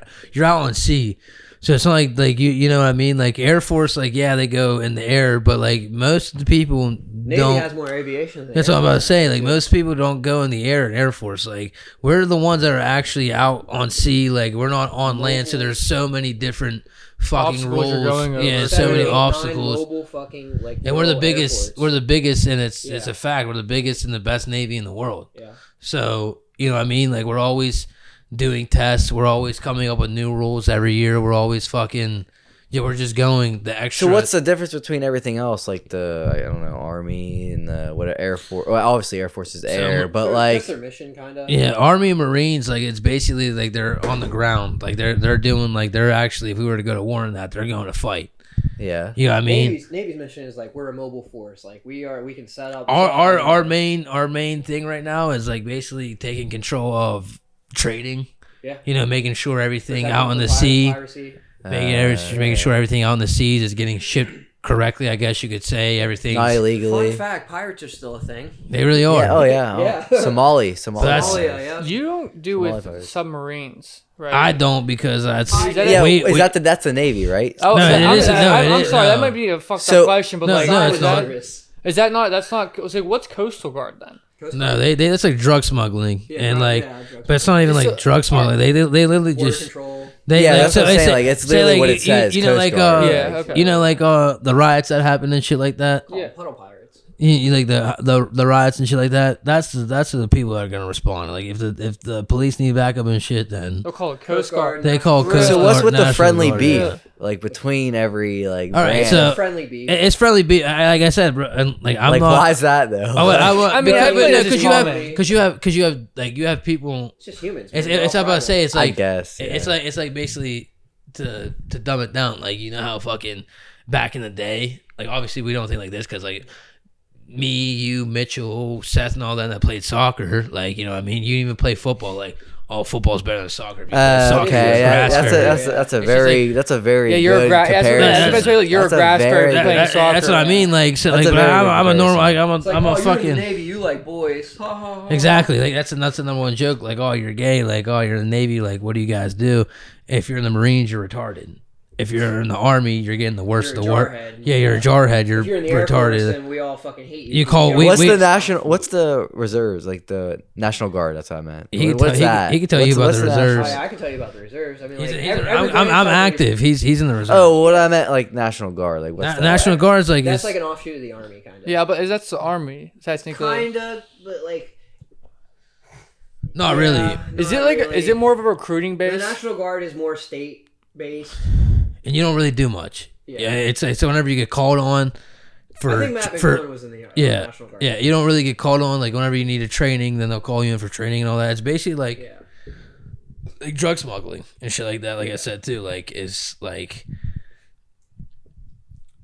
out on sea. So it's not like you know what I mean? Like Air Force, like yeah, they go in the air, but like most of the people Navy don't. has more aviation. Than That's what I'm about to say. Like most people don't go in the air in Air Force. Like we're the ones that are actually out on sea. Like we're not on land. So there's so many different fucking Obstacles you're rules. going over. Yeah, so 7, many 8, 9 obstacles. mobile fucking, like, And we're the rural biggest. airports. We're the biggest, and it's Yeah. a fact. We're the biggest and the best Navy in the world. Yeah. So you know what I mean? Like we're always doing tests. We're always coming up with new rules every year. We're always fucking. Yeah, we're just going the extra. So what's the difference between everything else, like the I don't know Army and the what Air Force? Well, obviously Air Force is air, but That's like their mission, kind of. Yeah, Army and Marines, like it's basically like they're on the ground, like they're doing like they're actually if we were to go to war in that they're going to fight. yeah. You know what I mean? Navy's mission is like we're a mobile force. Like we can set up. Our main thing right now is like basically taking control of trading. Yeah. You know, making sure everything Protecting out on from the sea, piracy. making sure everything out on the seas is getting shipped correctly. I guess you could say everything. Not illegally. Fun fact: pirates are still a thing. They really are. Yeah, oh yeah. Yeah. Oh. Somali. That's- Somalia, yeah. You don't do Small with fighters. submarines, right? I don't because that's Is that Yeah, it? that's the Navy, right? Oh, No, so it isn't. No, I'm it is- sorry, no. that might be a fucked So- up question, but No, like, no, Side it's with not. Congress. Is that not? That's not. It's like, what's Coastal Guard then? No, they that's like drug smuggling and like, drug but it's not even like drug smuggling. They literally border just control. they Yeah, like, that's what I'm saying. Like, it's literally what it says, You know, Coast like Guard. Yeah, okay. you know, like the riots that happened and shit like that. Yeah, Yeah. puddle pirates. You like the riots and shit like that. That's the people that are gonna respond. Like if the police need backup and shit, then They'll call it Coast Guard. they call Coast So what's Guard, with the National friendly Guard, beef? yeah. Like between every like All right, brand? so Friendly beef. it's friendly. Like I said, bro, and like I'm like not. why is that though? I mean, I think that's just common. because you have like you have people. It's just humans. It's man. it's We're I'm all about to say it's I like guess it's like basically to dumb it down. Like you know how fucking back in the day, like obviously we don't think like this because like me, you, Mitchell, Seth, and all that played soccer. Like you know, what I mean, you even play football. Like oh, football's better than soccer. Because soccer okay, is yeah, grass fed. that's a It's very that's a very Yeah, you're a good grass. comparison. That's like you're a That's grass very- fair playing soccer. That's what I mean. Like, so, That's like a but very I'm good a normal. Like, comparison. I'm a You're in the fucking. Navy. You like boys. Ha, ha, ha. Exactly. Like that's the number one joke. Like, oh, you're gay. Like, oh, you're in the Navy. Like, what do you guys do? If you're in the Marines, you're retarded. If you're in the Army, you're getting the worst of the worst. jarhead. Yeah, you're a jarhead. You're If you're in the Air Force, retarded. then we all fucking hate you. You call- Yeah. we- What's the reserves? Like the National Guard? That's what I meant. He can What's tell- that? he can tell you about What's the National- reserves. Oh, yeah, I can tell you about the reserves. I mean, like, I'm active. He's in the reserve. Oh, what I meant like National Guard. Like what's that? National Guard's like That's this. like an offshoot of the army, kind of. Yeah, but that's the army technically. Kinda, but like. Not yeah, really. Is it not like really. is it more of a recruiting The base? National Guard is more state based. And you don't really do much. Yeah. Yeah, it's whenever you get called on I think Matt for McMillan was in the yeah National Guard. yeah you don't really get called on like whenever you need a training, then they'll call you in for training and all that. It's basically like Yeah. like drug smuggling and shit like that. Like I said too, like is like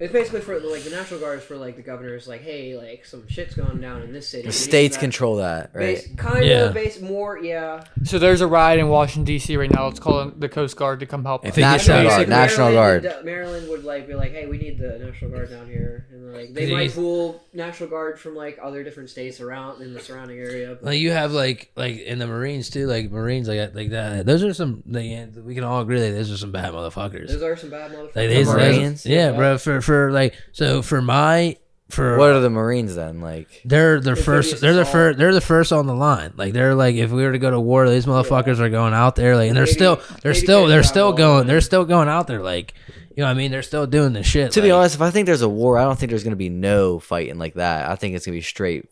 It's basically for like the National Guard is for like the governors, like, hey, like some shit's going down in this city. The We need states that. control that, right? Kind Yeah. of base more, yeah. So there's a riot in Washington D.C. right now. It's calling the Coast Guard to come help. If us. it gets National out- Guard. National Maryland, Guard. Maryland would like be like, hey, we need the National Guard down here, and like they 'Cause might he's- pool National Guard from like other different states around in the surrounding area. But you have like in the Marines too, like Marines like that. Those are some we can all agree that those are some bad motherfuckers. those are some bad motherfuckers. Like these Marines? yeah, bro. For like so for What are the Marines then? Like they're the It's first. gonna be They're the assault. first. They're the first on the line. Like they're like, if we were to go to war, these motherfuckers are going out there. Like, and they're Maybe- still maybe going. Paychecks. They're still going out there. Like, you know what I mean? They're still doing the shit. to be like- honest, if I think there's a war, I don't think there's gonna be no fighting like that. I think it's gonna be straight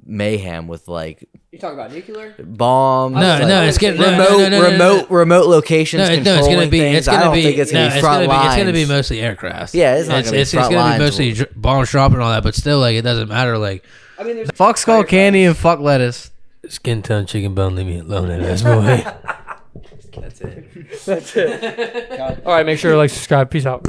mayhem with like You talking about nuclear? bombs. No, like, no, it's getting remote locations. No, it's gonna controlling be. things. It's gonna I don't be. think it's gonna no, be front lines. It's gonna be mostly aircraft. Yeah, it's not gonna be It's front gonna lines. be mostly bombs dropping and all that. But still, like, it doesn't matter. Like, I mean, there's Fuck skull candy and fuck lettuce. skin tone, chicken bone, leave me alone, ass boy. That's it. All right, make sure to like, subscribe. Peace out.